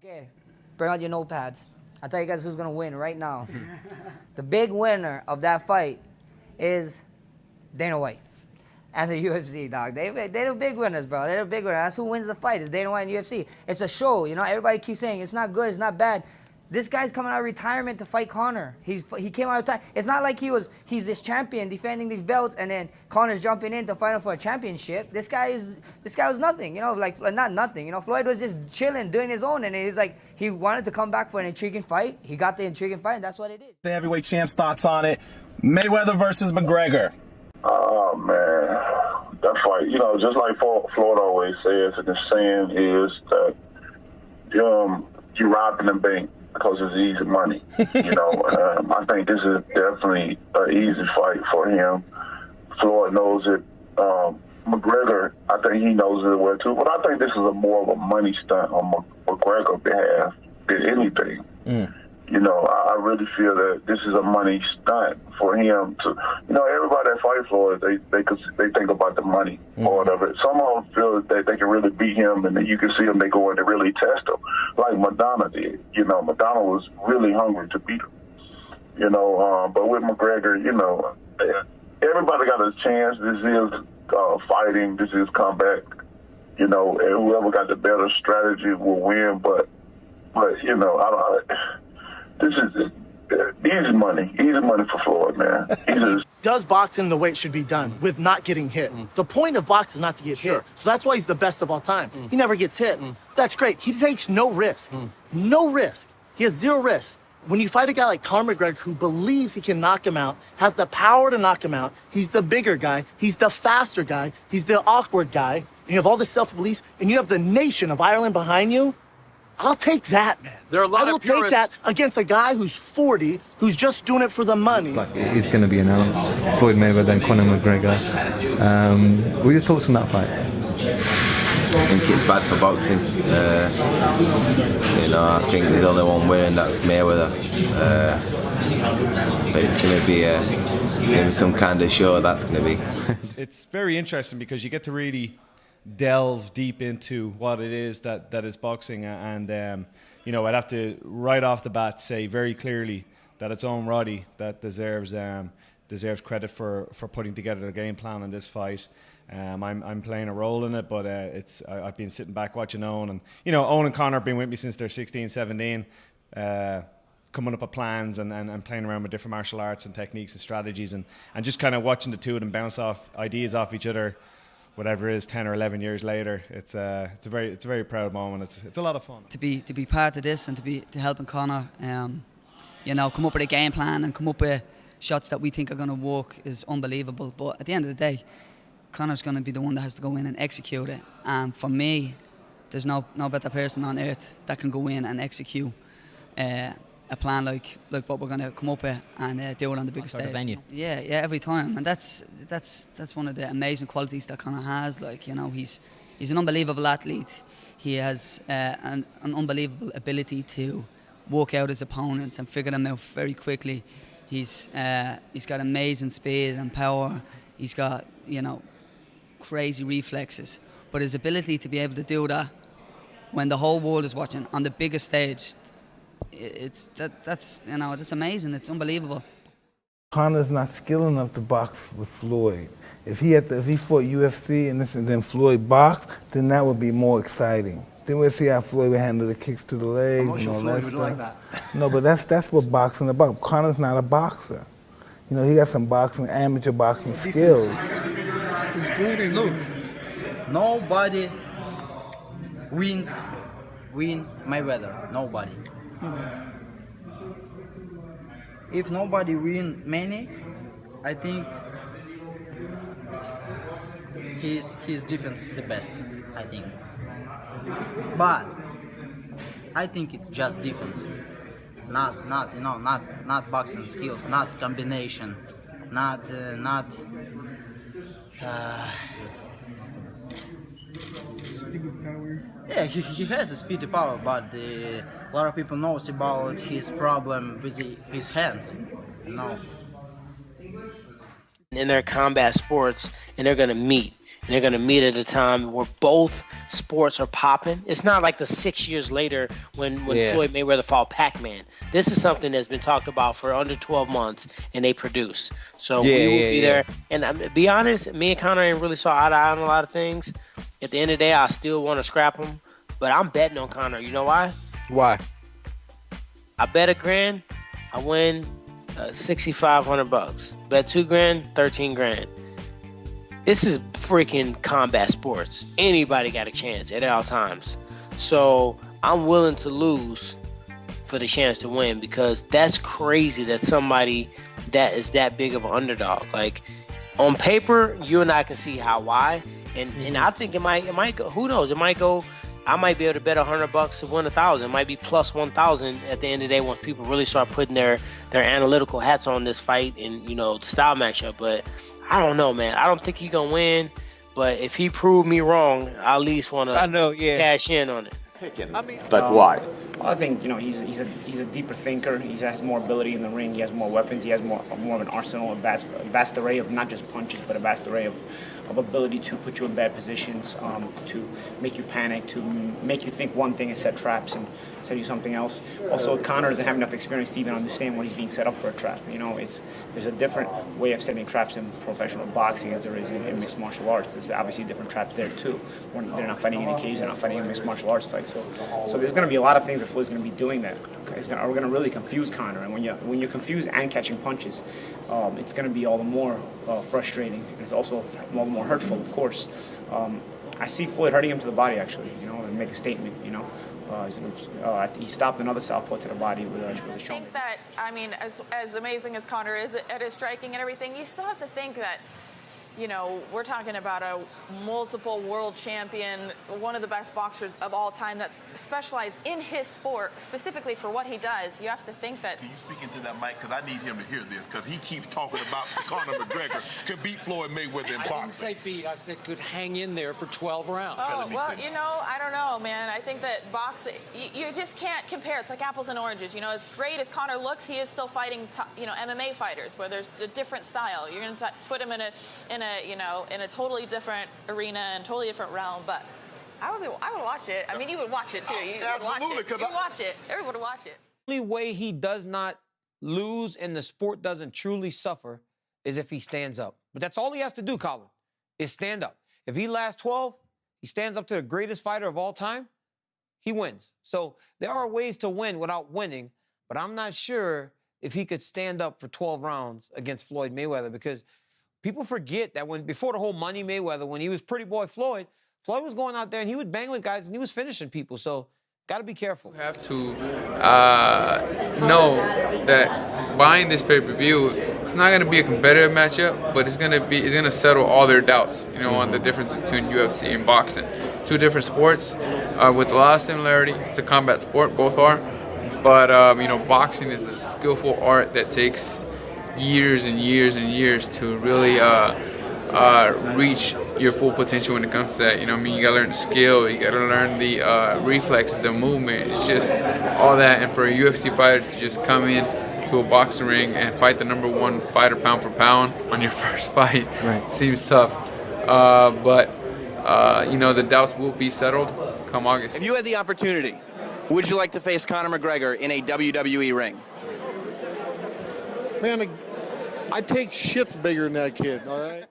Okay, bring out your notepads. I'll tell you guys who's going to win right now. The big winner of that fight is Dana White and the UFC, dog. They're the big winners, bro. They're the big winners. That's who wins the fight. It's Dana White and UFC. It's a show, you know. Everybody keeps saying it's not good, it's not bad. This guy's coming out of retirement to fight Conor. He came out of retirement. It's not like he's this champion defending these belts and then Conor's jumping in to fight him for a championship. This guy was nothing, you know, like not nothing. You know, Floyd was just chilling, doing his own, and he's like he wanted to come back for an intriguing fight. He got the intriguing fight, and that's what it is. The heavyweight champ's thoughts on it. Mayweather versus McGregor. Oh man, that fight, you know, just like Floyd always says, and the saying is that you robbing the bank because it's easy money. You know, I think this is definitely an easy fight for him. Floyd knows it. McGregor, I think he knows it well too. But I think this is more of a money stunt on McGregor's behalf than anything. You know, I really feel that this is a money stunt for him to, you know, everybody that fight Floyd, they think about the money part of it. Some of them feel that they can really beat him, and then you can see them, they go in to really test him, like Madonna did. You know, Madonna was really hungry to beat him. You know, but with McGregor, you know, everybody got a chance. This is fighting. This is comeback. You know, and whoever got the better strategy will win. But you know, this is easy money for Floyd, man. Does boxing the way it should be done with not getting hit. The point of boxing is not to get hit. So that's why he's the best of all time. He never gets hit. That's great. He takes no risk. No risk. He has zero risk. When you fight a guy like Conor McGregor who believes he can knock him out, has the power to knock him out, he's the bigger guy, he's the faster guy, he's the awkward guy, and you have all this self-belief, and you have the nation of Ireland behind you, I'll take that, man. There are a lot I will take that against a guy who's 40, who's just doing it for the money. Like it's going to be announced, Floyd Mayweather and Conor McGregor. What are your thoughts on that fight? I think it's bad for boxing. You know, I think there's only one winner, and that's Mayweather. But it's going to be some kind of show. That's going to be. It's very interesting because you get to really delve deep into what it is that is boxing, and you know, I'd have to right off the bat say very clearly that it's Owen Roddy that deserves credit for putting together the game plan in this fight. I'm playing a role in it, but I've been sitting back watching Owen, and you know, Owen and Conor have been with me since they're 16, 17, coming up with plans and playing around with different martial arts and techniques and strategies, and just kind of watching the two of them bounce off ideas off each other. Whatever it is, 10 or 11 years later, it's a very proud moment. It's a lot of fun to be part of this and to helping Conor, you know, come up with a game plan and come up with shots that we think are going to work is unbelievable. But at the end of the day, Conor's going to be the one that has to go in and execute it. And for me, there's no better person on earth that can go in and execute a plan like what we're going to come up with and do it on the biggest stage. Venue. Yeah, every time, and that's one of the amazing qualities that Conor has. Like, you know, he's an unbelievable athlete. He has an unbelievable ability to work out his opponents and figure them out very quickly. He's got amazing speed and power. He's got, you know, crazy reflexes. But his ability to be able to do that when the whole world is watching on the biggest stage, that's you know, that's amazing. It's unbelievable. Conor's not skilled enough to box with Floyd. If he fought UFC and then Floyd boxed, then that would be more exciting. Then we'll see how Floyd would handle the kicks to the legs. I'm not sure Floyd would like that. No, but that's what boxing is about. Conor's not a boxer. You know, he got some amateur boxing skills. Look, nobody win Mayweather. Nobody. If nobody win many, I think his defense the best. I think, but I think it's just defense, not boxing skills, not combination, not. Yeah, he has a speedy power, but a lot of people knows about his problem with his hands, you know. In their combat sports, and they're gonna meet. They're going to meet at a time where both sports are popping. It's not like the 6 years later when Floyd Mayweather fought Pac-Man. This is something that's been talked about for under 12 months, and they produce. So we will be there. And to be honest, me and Conor ain't really saw eye to eye on a lot of things. At the end of the day, I still want to scrap him. But I'm betting on Conor. You know why? Why? I bet $1,000, I win $6,500. Bet $2,000, $13,000. This is freaking combat sports. Anybody got a chance at all times. So I'm willing to lose for the chance to win, because that's crazy that somebody that is that big of an underdog. Like, on paper, you and I can see why. And I think it might go. Who knows? It might go. I might be able to bet $100 to win 1,000. It might be plus 1,000 at the end of the day once people really start putting their analytical hats on this fight and the style matchup. But I don't know, man. I don't think he's gonna win. But if he proved me wrong, I at least want to cash in on it. But why? Well, I think he's a deeper thinker. He has more ability in the ring. He has more weapons. He has more of an arsenal, a vast array of not just punches, but a vast array of ability to put you in bad positions, to make you panic, to make you think one thing and set traps and set you something else. Also, Conor doesn't have enough experience to even understand when he's being set up for a trap. There's a different way of setting traps in professional boxing as there is in mixed martial arts. There's obviously different traps there too. When they're not fighting in a cage, they're not fighting in a mixed martial arts fight. So there's going to be a lot of things that Floyd's going to be doing that are going to really confuse Conor. And when you're confused and catching punches, it's going to be all the more frustrating. And it's also all the more hurtful, of course. I see Floyd hurting him to the body, actually, and make a statement, he stopped another southpaw to the body with a shoulder. I think that, as amazing as Conor is at his striking and everything, you still have to think that, we're talking about a multiple world champion, one of the best boxers of all time that's specialized in his sport, specifically for what he does. You have to think that... Can you speak into that mic? Because I need him to hear this, because he keeps talking about Conor McGregor could beat Floyd Mayweather in boxing. I didn't say beat. I said could hang in there for 12 rounds. Oh, well, I don't know, man. I think that boxing, you just can't compare. It's like apples and oranges. As great as Conor looks, he is still fighting, MMA fighters where there's a different style. You're going to put him in a totally different arena and totally different realm. But I would watch it. You would watch it too. You would watch it. Everyone would watch it. The only way he does not lose and the sport doesn't truly suffer is if he stands up. But that's all he has to do, Colin, is stand up. If he lasts 12, he stands up to the greatest fighter of all time, he wins. So there are ways to win without winning, but I'm not sure if he could stand up for 12 rounds against Floyd Mayweather, because people forget that before the whole Money Mayweather, when he was Pretty Boy Floyd was going out there and he would bang with guys and he was finishing people. So, got to be careful. You have to know that buying this pay-per-view, it's not going to be a competitive matchup, but it's going to settle all their doubts, on the difference between UFC and boxing. Two different sports with a lot of similarity. It's a combat sport, both are, but boxing is a skillful art that takes years and years and years to really reach your full potential when it comes to that. You gotta learn the skill, you gotta learn the reflexes, the movement. It's just all that. And for a UFC fighter to just come in to a boxing ring and fight the #1 fighter pound for pound on your first fight seems tough. But the doubts will be settled come August. If you had the opportunity, would you like to face Conor McGregor in a WWE ring? Man, I take shits bigger than that kid, all right?